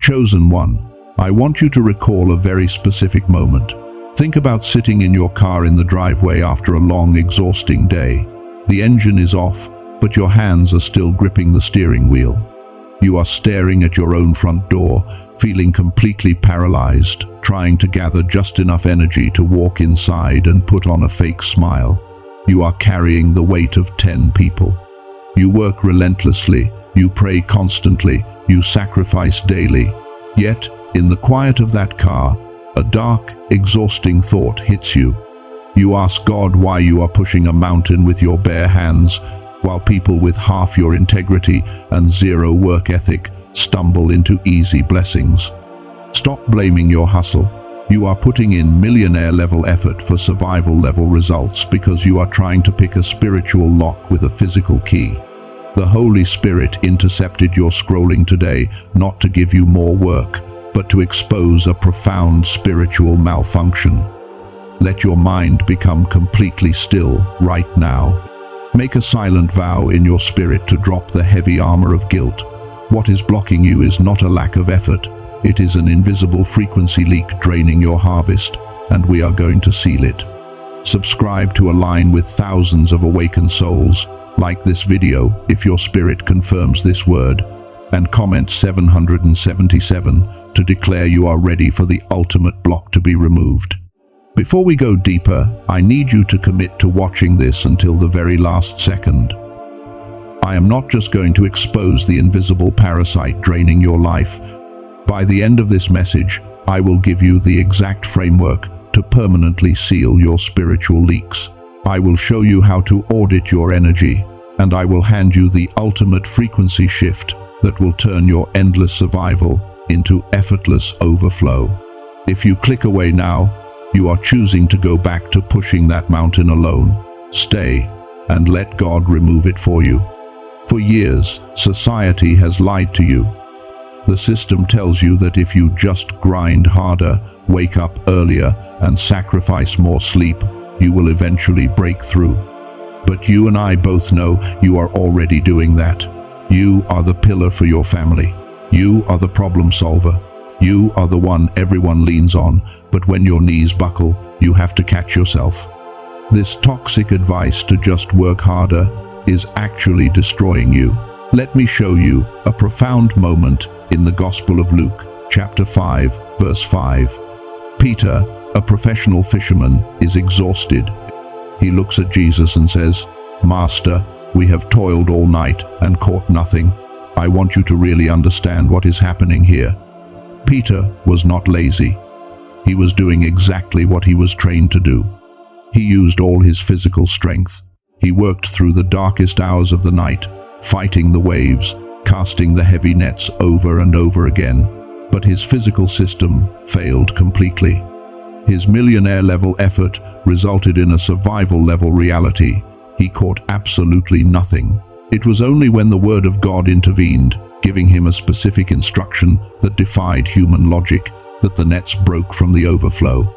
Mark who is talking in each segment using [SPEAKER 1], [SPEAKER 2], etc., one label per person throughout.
[SPEAKER 1] Chosen one, I want you to recall a very specific moment. Think about sitting in your car in the driveway after a long, exhausting day. The engine is off, but your hands are still gripping the steering wheel. You are staring at your own front door, feeling completely paralyzed, trying to gather just enough energy to walk inside and put on a fake smile. You are carrying the weight of 10 people. You work relentlessly, you pray constantly, you sacrifice daily. Yet, in the quiet of that car, a dark, exhausting thought hits you. You ask God why you are pushing a mountain with your bare hands, while people with half your integrity and zero work ethic stumble into easy blessings. Stop blaming your hustle. You are putting in millionaire-level effort for survival-level results because you are trying to pick a spiritual lock with a physical key. The Holy Spirit intercepted your scrolling today not to give you more work, but to expose a profound spiritual malfunction. Let your mind become completely still right now. Make a silent vow in your spirit to drop the heavy armor of guilt. What is blocking you is not a lack of effort. It is an invisible frequency leak draining your harvest, and we are going to seal it. Subscribe to align with thousands of awakened souls. Like this video if your spirit confirms this word, and comment 777 to declare you are ready for the ultimate block to be removed. Before we go deeper, I need you to commit to watching this until the very last second. I am not just going to expose the invisible parasite draining your life. By the end of this message, I will give you the exact framework to permanently seal your spiritual leaks. I will show you how to audit your energy, and I will hand you the ultimate frequency shift that will turn your endless survival into effortless overflow. If you click away now, you are choosing to go back to pushing that mountain alone. Stay and let God remove it for you. For years, society has lied to you. The system tells you that if you just grind harder, wake up earlier, and sacrifice more sleep, you will eventually break through. But you and I both know you are already doing that. You are the pillar for your family. You are the problem solver. You are the one everyone leans on, but when your knees buckle, you have to catch yourself. This toxic advice to just work harder is actually destroying you. Let me show you a profound moment in the Gospel of Luke, chapter 5, verse 5. Peter, a professional fisherman, is exhausted. He looks at Jesus and says, "Master, we have toiled all night and caught nothing. I want you to really understand what is happening here." Peter was not lazy. He was doing exactly what he was trained to do. He used all his physical strength. He worked through the darkest hours of the night, fighting the waves, casting the heavy nets over and over again. But his physical system failed completely. His millionaire-level effort resulted in a survival-level reality. He caught absolutely nothing. It was only when the Word of God intervened, giving him a specific instruction that defied human logic, that the nets broke from the overflow.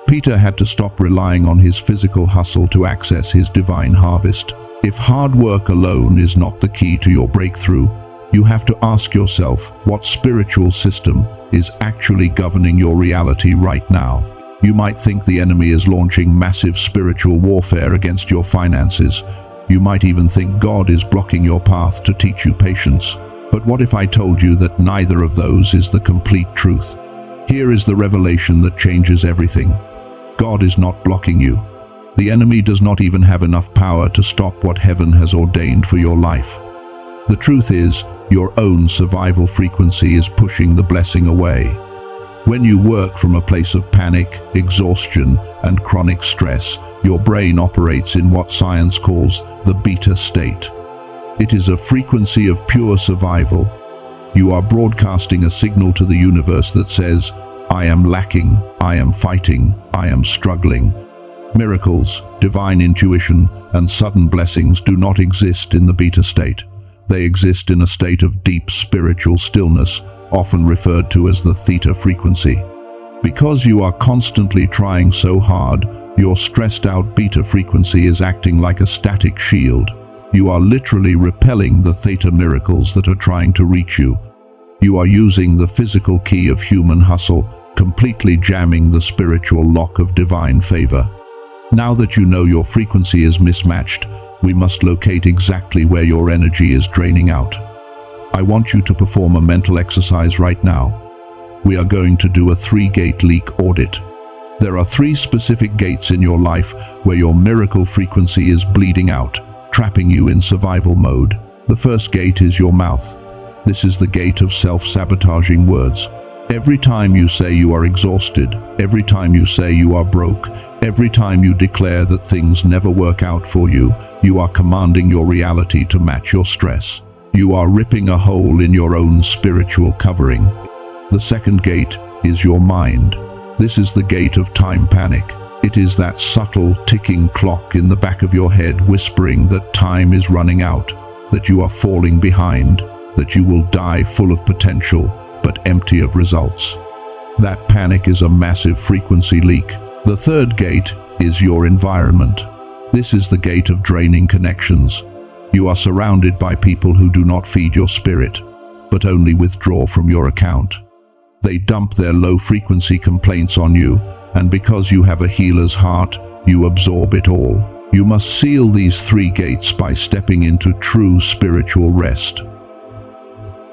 [SPEAKER 1] Peter had to stop relying on his physical hustle to access his divine harvest. If hard work alone is not the key to your breakthrough, you have to ask yourself what spiritual system is actually governing your reality right now. You might think the enemy is launching massive spiritual warfare against your finances. You might even think God is blocking your path to teach you patience. But what if I told you that neither of those is the complete truth? Here is the revelation that changes everything. God is not blocking you. The enemy does not even have enough power to stop what heaven has ordained for your life. The truth is, your own survival frequency is pushing the blessing away. When you work from a place of panic, exhaustion, and chronic stress, your brain operates in what science calls the beta state. It is a frequency of pure survival. You are broadcasting a signal to the universe that says, "I am lacking, I am fighting, I am struggling." Miracles, divine intuition, and sudden blessings do not exist in the beta state. They exist in a state of deep spiritual stillness, often referred to as the theta frequency. Because you are constantly trying so hard, your stressed-out beta frequency is acting like a static shield. You are literally repelling the theta miracles that are trying to reach you. You are using the physical key of human hustle, completely jamming the spiritual lock of divine favor. Now that you know your frequency is mismatched, we must locate exactly where your energy is draining out. I want you to perform a mental exercise right now. We are going to do a 3-gate leak audit. There are 3 specific gates in your life where your miracle frequency is bleeding out, trapping you in survival mode. The first gate is your mouth. This is the gate of self-sabotaging words. Every time you say you are exhausted, every time you say you are broke, every time you declare that things never work out for you, you are commanding your reality to match your stress. You are ripping a hole in your own spiritual covering. The second gate is your mind. This is the gate of time panic. It is that subtle ticking clock in the back of your head whispering that time is running out, that you are falling behind, that you will die full of potential but empty of results. That panic is a massive frequency leak. The third gate is your environment. This is the gate of draining connections. You are surrounded by people who do not feed your spirit, but only withdraw from your account. They dump their low-frequency complaints on you, and because you have a healer's heart, you absorb it all. You must seal these 3 gates by stepping into true spiritual rest.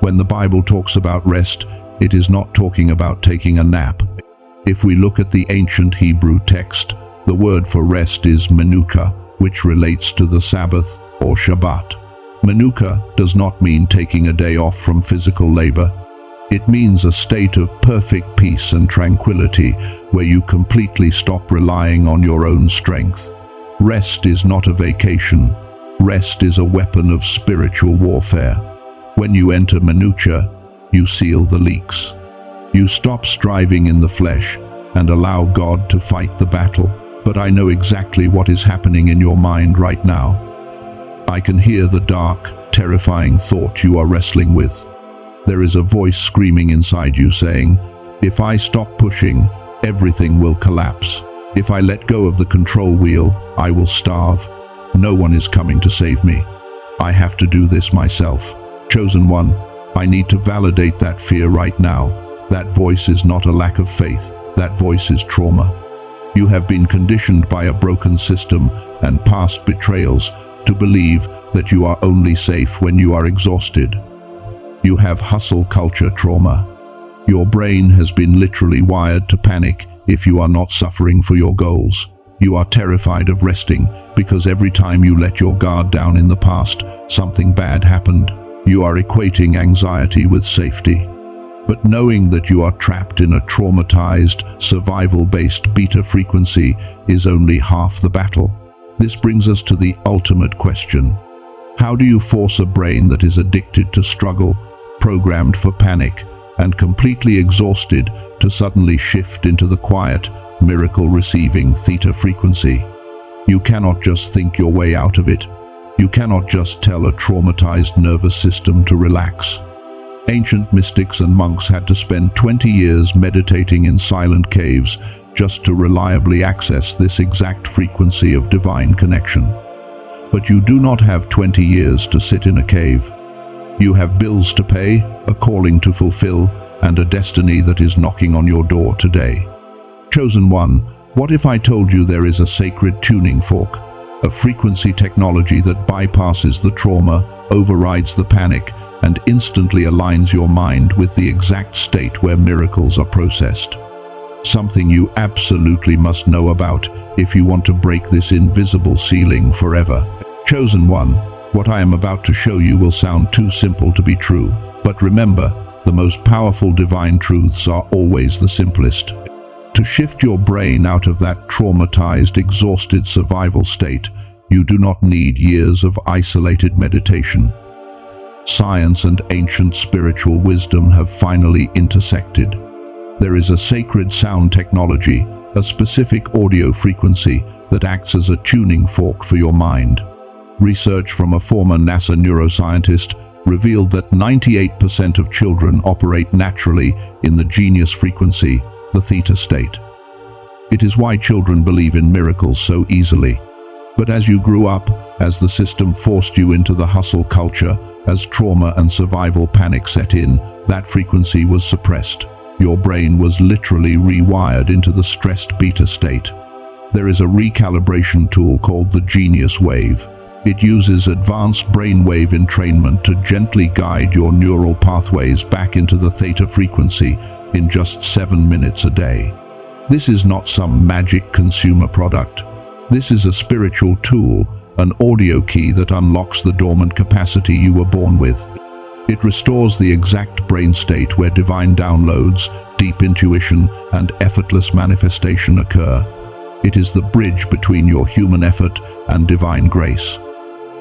[SPEAKER 1] When the Bible talks about rest, it is not talking about taking a nap. If we look at the ancient Hebrew text, the word for rest is menucha, which relates to the Sabbath or Shabbat. Menucha does not mean taking a day off from physical labor. It means a state of perfect peace and tranquility where you completely stop relying on your own strength. Rest is not a vacation. Rest is a weapon of spiritual warfare. When you enter menucha, you seal the leaks. You stop striving in the flesh and allow God to fight the battle. But I know exactly what is happening in your mind right now. I can hear the dark, terrifying thought you are wrestling with. There is a voice screaming inside you saying, if I stop pushing, everything will collapse. If I let go of the control wheel, I will starve. No one is coming to save me. I have to do this myself. Chosen one, I need to validate that fear right now. That voice is not a lack of faith. That voice is trauma. You have been conditioned by a broken system and past betrayals to believe that you are only safe when you are exhausted. You have hustle culture trauma. Your brain has been literally wired to panic if you are not suffering for your goals. You are terrified of resting because every time you let your guard down in the past, something bad happened. You are equating anxiety with safety. But knowing that you are trapped in a traumatized, survival-based beta frequency is only half the battle. This brings us to the ultimate question. How do you force a brain that is addicted to struggle, programmed for panic, and completely exhausted to suddenly shift into the quiet, miracle-receiving theta frequency? You cannot just think your way out of it. You cannot just tell a traumatized nervous system to relax. Ancient mystics and monks had to spend 20 years meditating in silent caves just to reliably access this exact frequency of divine connection. But you do not have 20 years to sit in a cave. You have bills to pay, a calling to fulfill, and a destiny that is knocking on your door today. Chosen one, what if I told you there is a sacred tuning fork, a frequency technology that bypasses the trauma, overrides the panic, and instantly aligns your mind with the exact state where miracles are processed? Something you absolutely must know about if you want to break this invisible ceiling forever. Chosen one, what I am about to show you will sound too simple to be true. But remember, the most powerful divine truths are always the simplest. To shift your brain out of that traumatized, exhausted survival state, you do not need years of isolated meditation. Science and ancient spiritual wisdom have finally intersected. There is a sacred sound technology, a specific audio frequency that acts as a tuning fork for your mind. Research from a former NASA neuroscientist revealed that 98% of children operate naturally in the genius frequency, the theta state. It is why children believe in miracles so easily. But as you grew up, as the system forced you into the hustle culture, As trauma and survival panic set in, that frequency was suppressed. Your brain was literally rewired into the stressed beta state. There is a recalibration tool called the Genius Wave. It uses advanced brainwave entrainment to gently guide your neural pathways back into the theta frequency in just 7 minutes a day. This is not some magic consumer product. This is a spiritual tool, an audio key that unlocks the dormant capacity you were born with. It restores the exact brain state where divine downloads, deep intuition, and effortless manifestation occur. It is the bridge between your human effort and divine grace.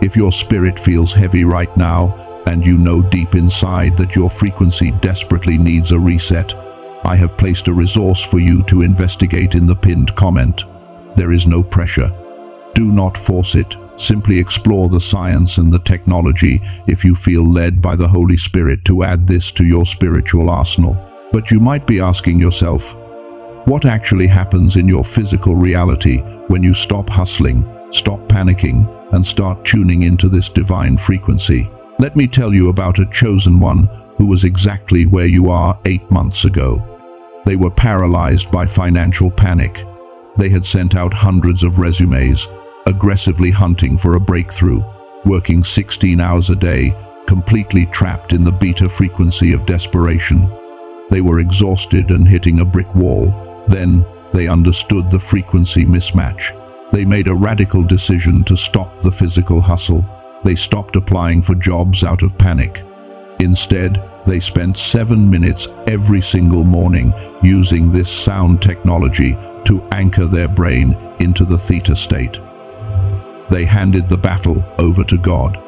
[SPEAKER 1] If your spirit feels heavy right now, and you know deep inside that your frequency desperately needs a reset, I have placed a resource for you to investigate in the pinned comment. There is no pressure. Do not force it. Simply explore the science and the technology if you feel led by the Holy Spirit to add this to your spiritual arsenal. But you might be asking yourself, what actually happens in your physical reality when you stop hustling, stop panicking, and start tuning into this divine frequency? Let me tell you about a chosen one who was exactly where you are 8 months ago. They were paralyzed by financial panic. They had sent out hundreds of resumes, aggressively hunting for a breakthrough, working 16 hours a day, completely trapped in the beta frequency of desperation. They were exhausted and hitting a brick wall. Then they understood the frequency mismatch. They made a radical decision to stop the physical hustle. They stopped applying for jobs out of panic. Instead, they spent 7 minutes every single morning using this sound technology to anchor their brain into the theta state. They handed the battle over to God.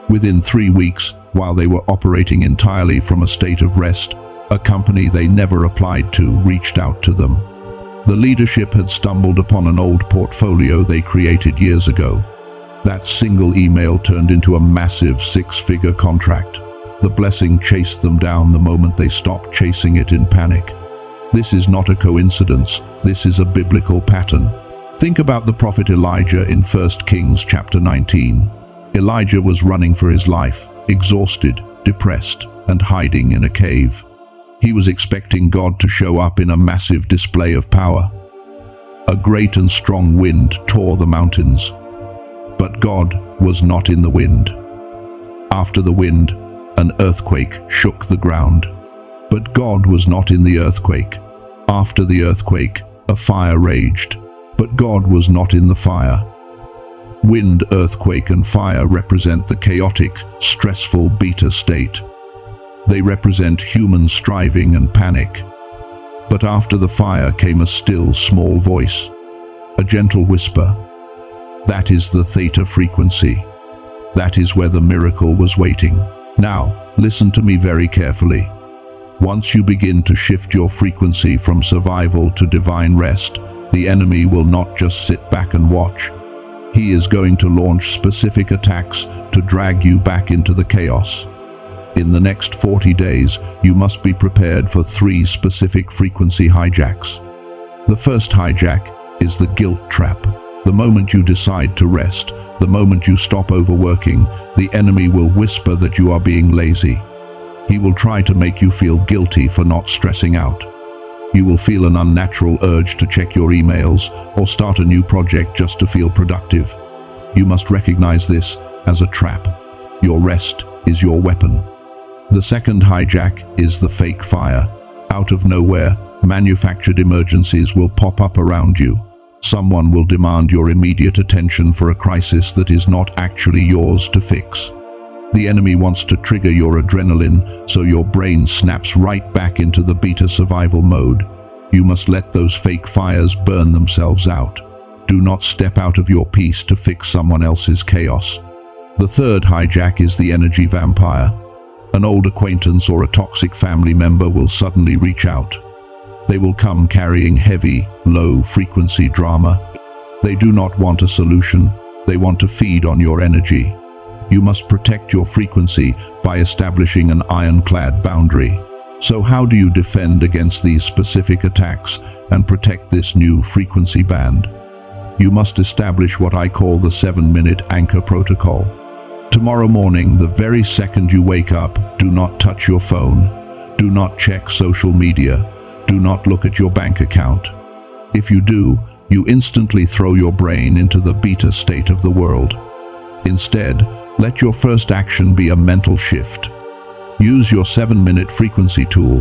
[SPEAKER 1] Within 3 weeks, while they were operating entirely from a state of rest, a company they never applied to reached out to them. The leadership had stumbled upon an old portfolio they created years ago. That single email turned into a massive 6-figure contract. The blessing chased them down the moment they stopped chasing it in panic. This is not a coincidence. This is a biblical pattern. Think about the prophet Elijah in 1 Kings chapter 19. Elijah was running for his life, exhausted, depressed, and hiding in a cave. He was expecting God to show up in a massive display of power. A great and strong wind tore the mountains. But God was not in the wind. After the wind, an earthquake shook the ground. But God was not in the earthquake. After the earthquake, a fire raged. But God was not in the fire. Wind, earthquake, and fire represent the chaotic, stressful beta state. They represent human striving and panic. But after the fire came a still, small voice, a gentle whisper. That is the theta frequency. That is where the miracle was waiting. Now, listen to me very carefully. Once you begin to shift your frequency from survival to divine rest, the enemy will not just sit back and watch. He is going to launch specific attacks to drag you back into the chaos. In the next 40 days, you must be prepared for 3 specific frequency hijacks. The first hijack is the guilt trap. The moment you decide to rest, the moment you stop overworking, the enemy will whisper that you are being lazy. He will try to make you feel guilty for not stressing out. You will feel an unnatural urge to check your emails or start a new project just to feel productive. You must recognize this as a trap. Your rest is your weapon. The second hijack is the fake fire. Out of nowhere, manufactured emergencies will pop up around you. Someone will demand your immediate attention for a crisis that is not actually yours to fix. The enemy wants to trigger your adrenaline, so your brain snaps right back into the beta survival mode. You must let those fake fires burn themselves out. Do not step out of your peace to fix someone else's chaos. The third hijack is the energy vampire. An old acquaintance or a toxic family member will suddenly reach out. They will come carrying heavy, low-frequency drama. They do not want a solution. They want to feed on your energy. You must protect your frequency by establishing an ironclad boundary. So how do you defend against these specific attacks and protect this new frequency band? You must establish what I call the 7-minute anchor protocol. Tomorrow morning, the very second you wake up, do not touch your phone. Do not check social media. Do not look at your bank account. If you do, you instantly throw your brain into the beta state of the world. Instead, let your first action be a mental shift. Use your 7-minute frequency tool.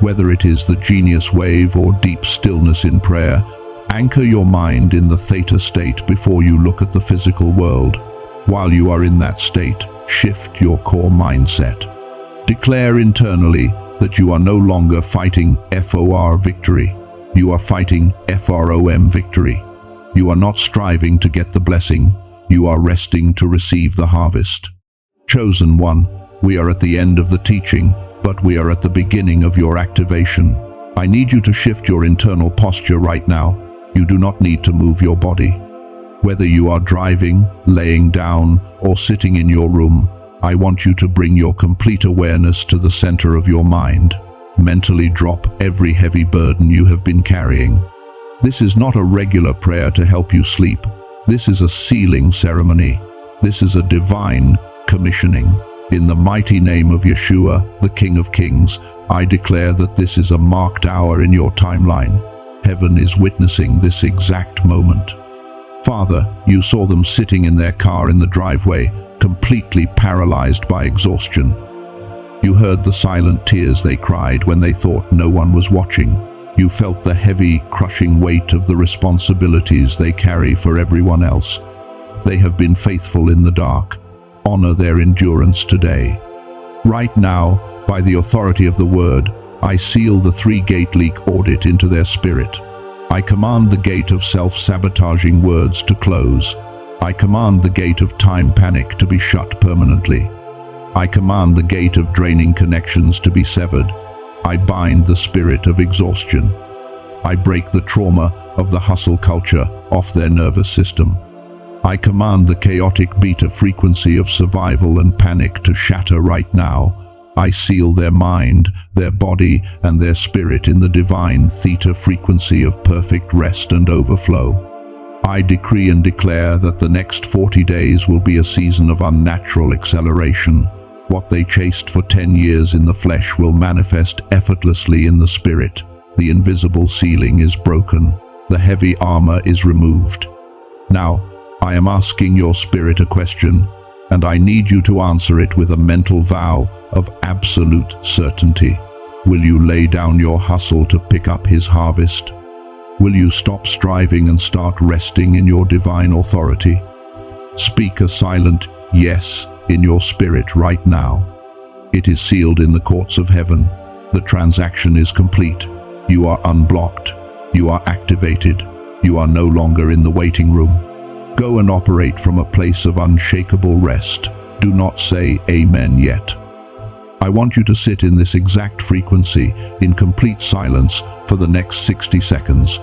[SPEAKER 1] Whether it is the genius wave or deep stillness in prayer, anchor your mind in the theta state before you look at the physical world. While you are in that state, shift your core mindset. Declare internally that you are no longer fighting FOR victory. You are fighting FROM victory. You are not striving to get the blessing. You are resting to receive the harvest. Chosen one, we are at the end of the teaching, but we are at the beginning of your activation. I need you to shift your internal posture right now. You do not need to move your body. Whether you are driving, laying down, or sitting in your room, I want you to bring your complete awareness to the center of your mind. Mentally drop every heavy burden you have been carrying. This is not a regular prayer to help you sleep. This is a sealing ceremony. This is a divine commissioning. In the mighty name of Yeshua, the King of Kings, I declare that this is a marked hour in your timeline. Heaven is witnessing this exact moment. Father, you saw them sitting in their car in the driveway, completely paralyzed by exhaustion. You heard the silent tears they cried when they thought no one was watching. You felt the heavy, crushing weight of the responsibilities they carry for everyone else. They have been faithful in the dark. Honor their endurance today. Right now, by the authority of the Word, I seal the 3-gate leak audit into their spirit. I command the gate of self-sabotaging words to close. I command the gate of time panic to be shut permanently. I command the gate of draining connections to be severed. I bind the spirit of exhaustion. I break the trauma of the hustle culture off their nervous system. I command the chaotic beta frequency of survival and panic to shatter right now. I seal their mind, their body, and their spirit in the divine theta frequency of perfect rest and overflow. I decree and declare that the next 40 days will be a season of unnatural acceleration. What they chased for 10 years in the flesh will manifest effortlessly in the spirit. The invisible ceiling is broken. The heavy armor is removed. Now, I am asking your spirit a question, and I need you to answer it with a mental vow of absolute certainty. Will you lay down your hustle to pick up his harvest? Will you stop striving and start resting in your divine authority? Speak a silent yes in your spirit right now. It is sealed in the courts of heaven. The transaction is complete. You are unblocked. You are activated. You are no longer in the waiting room. Go and operate from a place of unshakable rest. Do not say amen yet. I want you to sit in this exact frequency in complete silence for the next 60 seconds.